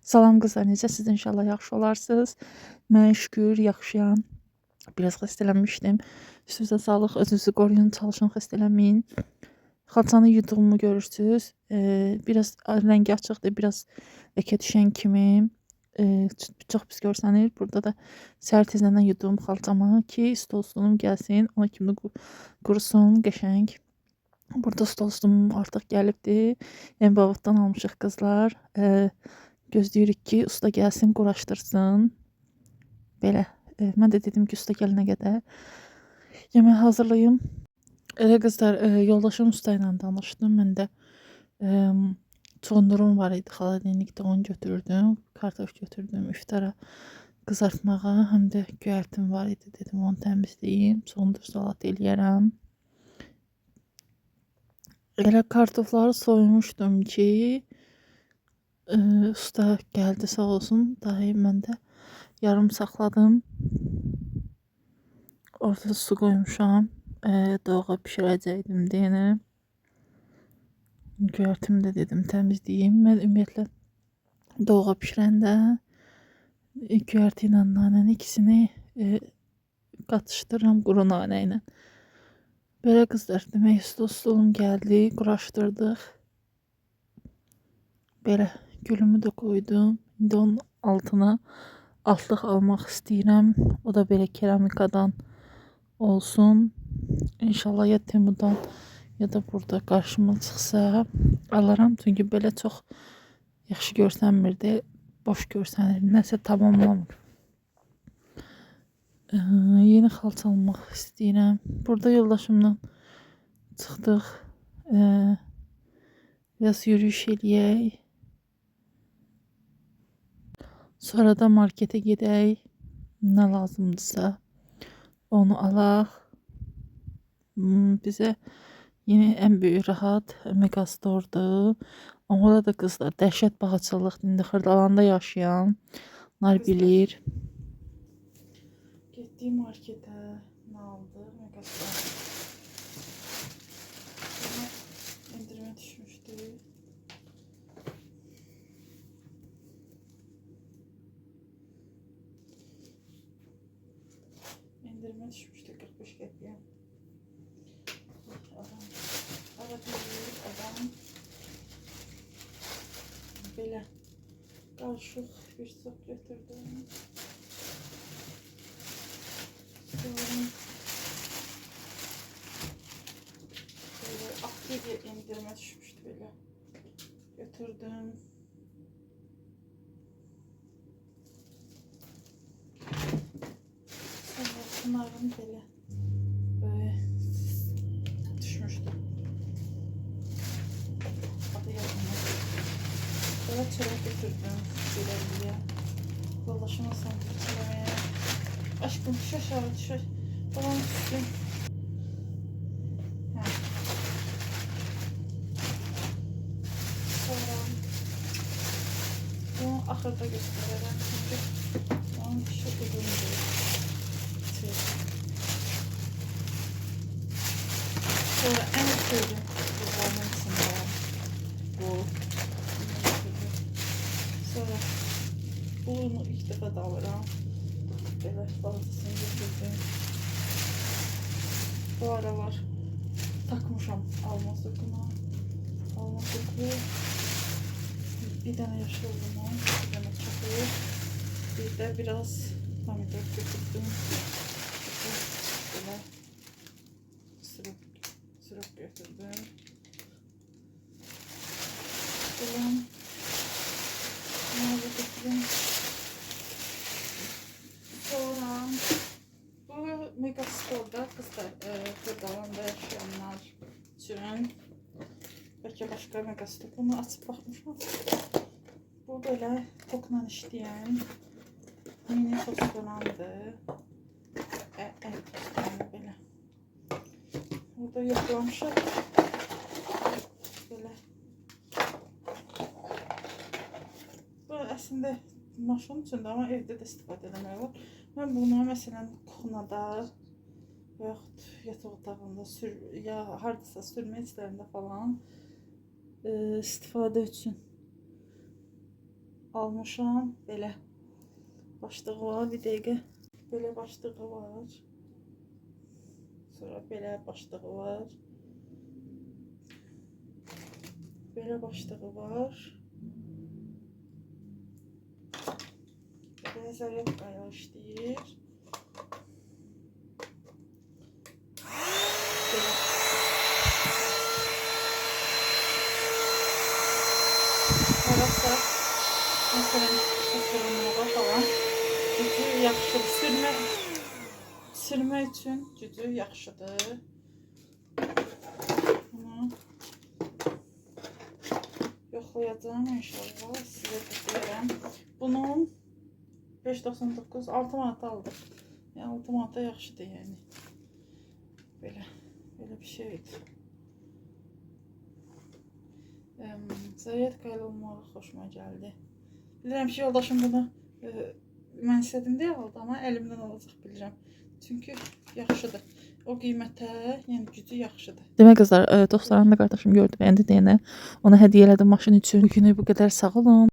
Salam qızlar, necəsiz? İnşallah yaxşı olarsınız. Mən şükür yaxşıyam. Biraz xəstələnmişdim. Üstünüzə sağlıq, özünüzü qoruyun, çalışın, xəstələnməyin. Xalçanı yuduğumu görürsünüz. Biraz rəngi açıqdır, biraz ləkə düşən kimi. Çox pis görsənir. Burada da səhər tezdən yuduğum xalçamı ki, stol-stolum gəlsin. Ona kimi qurusun, qəşəng. Burada stol-stolum artıq gəlibdir. Embavutdan almışıq qızlar. Gözləyirik ki, usta gəlsin, quraşdırsın. Belə. Mən də dedim ki, usta gələnə qədər yemək hazırlayım. Elə qızlar, yoldaşım usta ilə danışdım. Mən də çondurum var idi xaladenikdə, onu götürdüm. Kartof götürdüm iftara qızartmağa. Həm də göyərtim var idi, dedim onu təmizləyim. Çondur salat eləyərəm. Elə kartofları soymuşdum ki, usta gəldi sağ olsun. Dahi mən də yarım saxladım. Ortada su qoymuşam. Doğğa bişirəcəkdim deyənə. Göyərtimi də dedim təmizləyim. Mən ümumiyyətlə doğğa bişirəndə göyərti ilə nanəni ikisini qatışdırıram quru nanə ilə. Belə qızlar, demək stolum gəldi, quraşdırdıq. Belə gülümü də qoydum. İndi onun altına altlıq almaq istəyirəm. O da belə keramikadan olsun. İnşallah ya Temudan ya da burada qarşıma çıxsa alaram. Çünki belə çox yaxşı görsənmirdi. Boş görsənir. Nəsə tamamlamır. Yeni xalça almaq istəyirəm. Burada yoldaşımla çıxdıq. Biraz yürüyüş eləyək. Sonra da markete gedək. Nə lazımdırsa onu alaq. Bizə yine en büyük rahat Megastore''dur. Amma orada da qızlar dəhşət bağçılıqdır. İndi Xırdalanda yaşayan bilir. Getdiyim marketə nə aldı? Megastore'. İndirimə düşmüşdü. İndirimə düşmüşdü 45 qəpiyə. Adam belə qarışıq bir sop götürdüm. Sonra böyle aktivya indirime düşmüştü böyle. Götürdüm. Sonra bunların böyle düşmüştü. Adı yazılmadı. Böyle çörek götürdüm. Güzelliğe. Yoldaşıma sandviç yemeye. Aşkım düş aşağı düş. Babam düşsün. Sonra bunu ahırda göstereceğim. Çünkü onun işi uzundur. Sonra en sevdiğim kızlarının içinde bu. Sonra bunu ilk defa da alıram. Böyle fazlasını getirdim. Bu aralar takmışam alma sokuna. Alma soku. Bir tane yaşlı limon, bir tane çakıl. Bir de biraz pomidor götürdüm. Böyle sürüp götürdüm. Böyle ne götürdüm. Sonra bu Megastore'da kızlar Xırdalanda yaşayanlar üçün belki başka Megastore, bunu açıp bakmışam. Bu böyle tokla işleyen mini tostandır. Böyle. Burada yoklamışam. Böyle. Bu aslında maşın içində, amma evdə də istifadə etmək var. Mən bunu məsələn kuxnada və yaxud yataq otağında ya hardasa sürmə içlərində falan istifadə üçün almışam. Belə başlığı var. Bir dəqiqə. Belə başlığı var. Sonra belə başlığı var. Belə başlığı var. Belə zaryadkayla işləyir. Belə. Arasa, məsələn, sürməyə falan gücü yaxşıdır. Sürmə üçün gücü yaxşıdır. Bunu yoxlayacağım inşallah. Sizə deyirəm. Bunun 5.99 6 manata aldıq. Yəni 6 manata yaxşıdır yəni. Belə bir şeydir. Zaryadka ilə olmağı xoşuma gəldi. Bilirəm ki, yoldaşım bunu mən istədim deyə aldı, amma əlimdən alacaq bilirəm. Çünki yaxşıdır. O qiymətə, yəni gücü yaxşıdır. Demək qızlar, dostlarım da qardaşım gördü, bəndi deyənə ona hədiyyə elədim maşın üçün. Bugünü bu qədər, sağ olun.